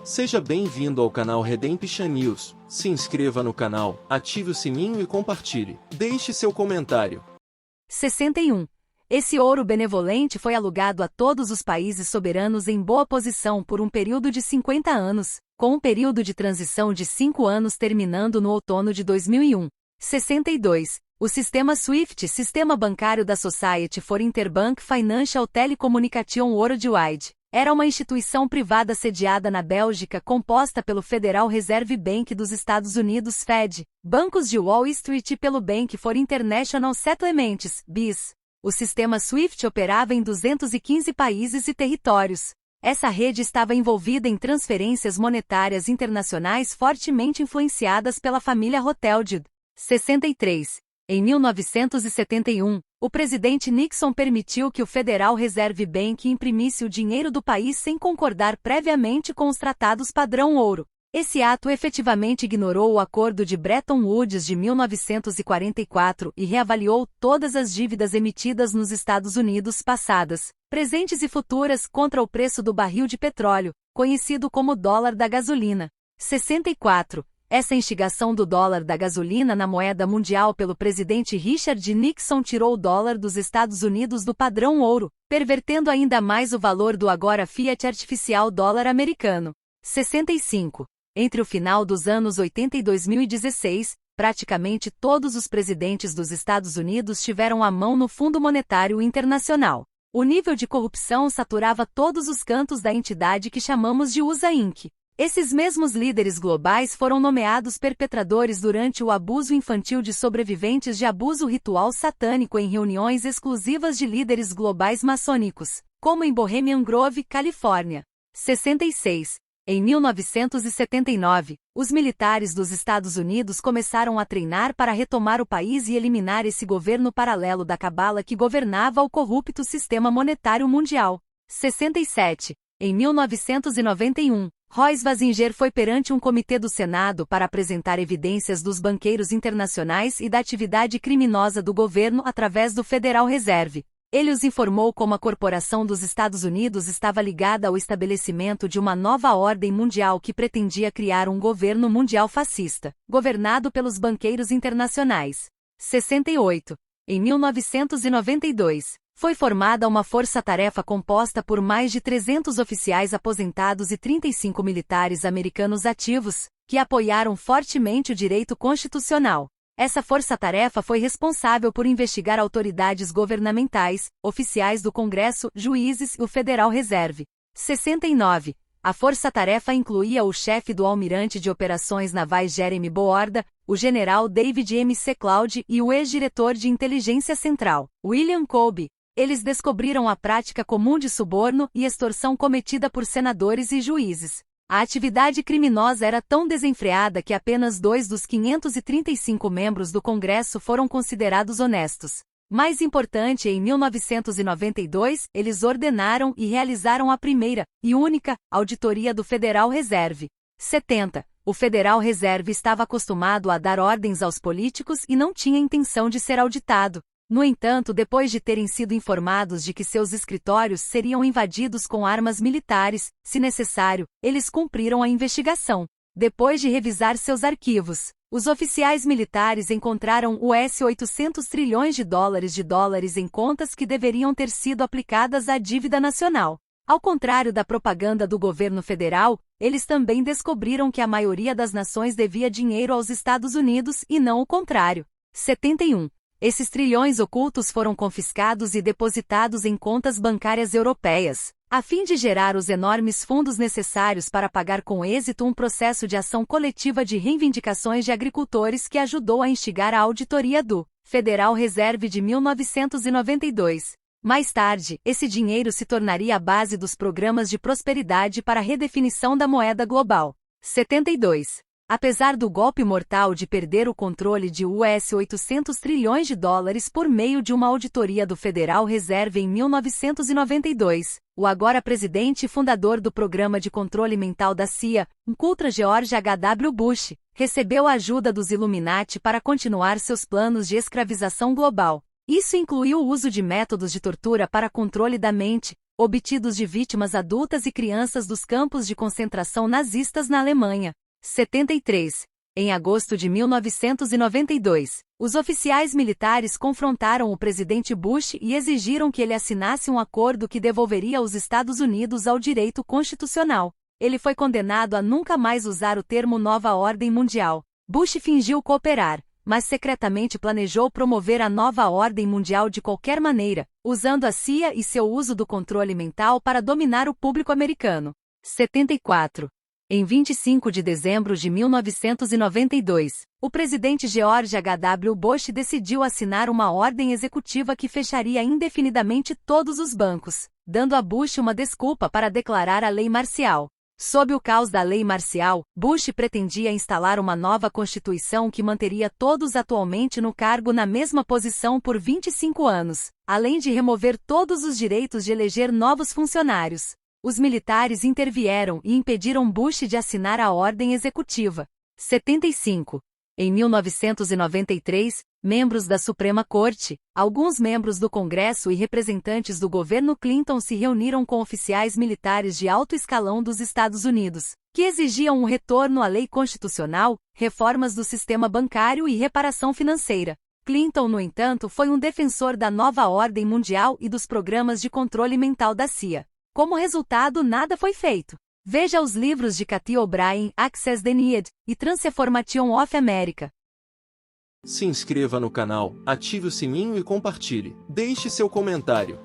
Seja bem-vindo ao canal Redemption News. Se inscreva no canal, ative o sininho e compartilhe. Deixe seu comentário. 61. Esse ouro benevolente foi alugado a todos os países soberanos em boa posição por um período de 50 anos, com um período de transição de 5 anos terminando no outono de 2001. 62. O sistema SWIFT, sistema bancário da Society for Interbank Financial Telecommunication Worldwide, era uma instituição privada sediada na Bélgica composta pelo Federal Reserve Bank dos Estados Unidos Fed, bancos de Wall Street e pelo Bank for International Settlements, BIS. O sistema SWIFT operava em 215 países e territórios. Essa rede estava envolvida em transferências monetárias internacionais fortemente influenciadas pela família Rothschild. 63. Em 1971, o presidente Nixon permitiu que o Federal Reserve Bank imprimisse o dinheiro do país sem concordar previamente com os tratados padrão ouro. Esse ato efetivamente ignorou o Acordo de Bretton Woods de 1944 e reavaliou todas as dívidas emitidas nos Estados Unidos passadas, presentes e futuras contra o preço do barril de petróleo, conhecido como dólar da gasolina. 64. Essa instigação do dólar da gasolina na moeda mundial pelo presidente Richard Nixon tirou o dólar dos Estados Unidos do padrão ouro, pervertendo ainda mais o valor do agora fiat artificial dólar americano. 65. Entre o final dos anos 80 e 2016, praticamente todos os presidentes dos Estados Unidos tiveram a mão no Fundo Monetário Internacional. O nível de corrupção saturava todos os cantos da entidade que chamamos de USA Inc. Esses mesmos líderes globais foram nomeados perpetradores durante o abuso infantil de sobreviventes de abuso ritual satânico em reuniões exclusivas de líderes globais maçônicos, como em Bohemian Grove, Califórnia. 66. Em 1979, os militares dos Estados Unidos começaram a treinar para retomar o país e eliminar esse governo paralelo da cabala que governava o corrupto sistema monetário mundial. 67. Em 1991, Roy Swasinger foi perante um comitê do Senado para apresentar evidências dos banqueiros internacionais e da atividade criminosa do governo através do Federal Reserve. Ele os informou como a corporação dos Estados Unidos estava ligada ao estabelecimento de uma nova ordem mundial que pretendia criar um governo mundial fascista, governado pelos banqueiros internacionais. 68. Em 1992, foi formada uma força-tarefa composta por mais de 300 oficiais aposentados e 35 militares americanos ativos, que apoiaram fortemente o direito constitucional. Essa força-tarefa foi responsável por investigar autoridades governamentais, oficiais do Congresso, juízes e o Federal Reserve. 69. A força-tarefa incluía o chefe do almirante de operações navais Jeremy Boorda, o general David M. Cloud e o ex-diretor de inteligência central, William Colby. Eles descobriram a prática comum de suborno e extorsão cometida por senadores e juízes. A atividade criminosa era tão desenfreada que apenas 2 dos 535 membros do Congresso foram considerados honestos. Mais importante, em 1992, eles ordenaram e realizaram a primeira, e única, auditoria do Federal Reserve. 70. O Federal Reserve estava acostumado a dar ordens aos políticos e não tinha intenção de ser auditado. No entanto, depois de terem sido informados de que seus escritórios seriam invadidos com armas militares, se necessário, eles cumpriram a investigação. Depois de revisar seus arquivos, os oficiais militares encontraram US 800 trilhões de dólares em contas que deveriam ter sido aplicadas à dívida nacional. Ao contrário da propaganda do governo federal, eles também descobriram que a maioria das nações devia dinheiro aos Estados Unidos e não o contrário. 71. Esses trilhões ocultos foram confiscados e depositados em contas bancárias europeias, a fim de gerar os enormes fundos necessários para pagar com êxito um processo de ação coletiva de reivindicações de agricultores que ajudou a instigar a auditoria do Federal Reserve de 1992. Mais tarde, esse dinheiro se tornaria a base dos programas de prosperidade para a redefinição da moeda global. 72. Apesar do golpe mortal de perder o controle de US 800 trilhões de dólares por meio de uma auditoria do Federal Reserve em 1992, o agora presidente e fundador do Programa de Controle Mental da CIA, Ultra George H.W. Bush, recebeu a ajuda dos Illuminati para continuar seus planos de escravização global. Isso incluiu o uso de métodos de tortura para controle da mente, obtidos de vítimas adultas e crianças dos campos de concentração nazistas na Alemanha. 73. Em agosto de 1992, os oficiais militares confrontaram o presidente Bush e exigiram que ele assinasse um acordo que devolveria os Estados Unidos ao direito constitucional. Ele foi condenado a nunca mais usar o termo Nova Ordem Mundial. Bush fingiu cooperar, mas secretamente planejou promover a Nova Ordem Mundial de qualquer maneira, usando a CIA e seu uso do controle mental para dominar o público americano. 74. Em 25 de dezembro de 1992, o presidente George H.W. Bush decidiu assinar uma ordem executiva que fecharia indefinidamente todos os bancos, dando a Bush uma desculpa para declarar a lei marcial. Sob o caos da lei marcial, Bush pretendia instalar uma nova constituição que manteria todos atualmente no cargo na mesma posição por 25 anos, além de remover todos os direitos de eleger novos funcionários. Os militares intervieram e impediram Bush de assinar a ordem executiva. 75. Em 1993, membros da Suprema Corte, alguns membros do Congresso e representantes do governo Clinton se reuniram com oficiais militares de alto escalão dos Estados Unidos, que exigiam um retorno à lei constitucional, reformas do sistema bancário e reparação financeira. Clinton, no entanto, foi um defensor da nova ordem mundial e dos programas de controle mental da CIA. Como resultado, nada foi feito. Veja os livros de Cathy O'Brien, Access the Need, e Transformation of America. Se inscreva no canal, ative o sininho e compartilhe. Deixe seu comentário.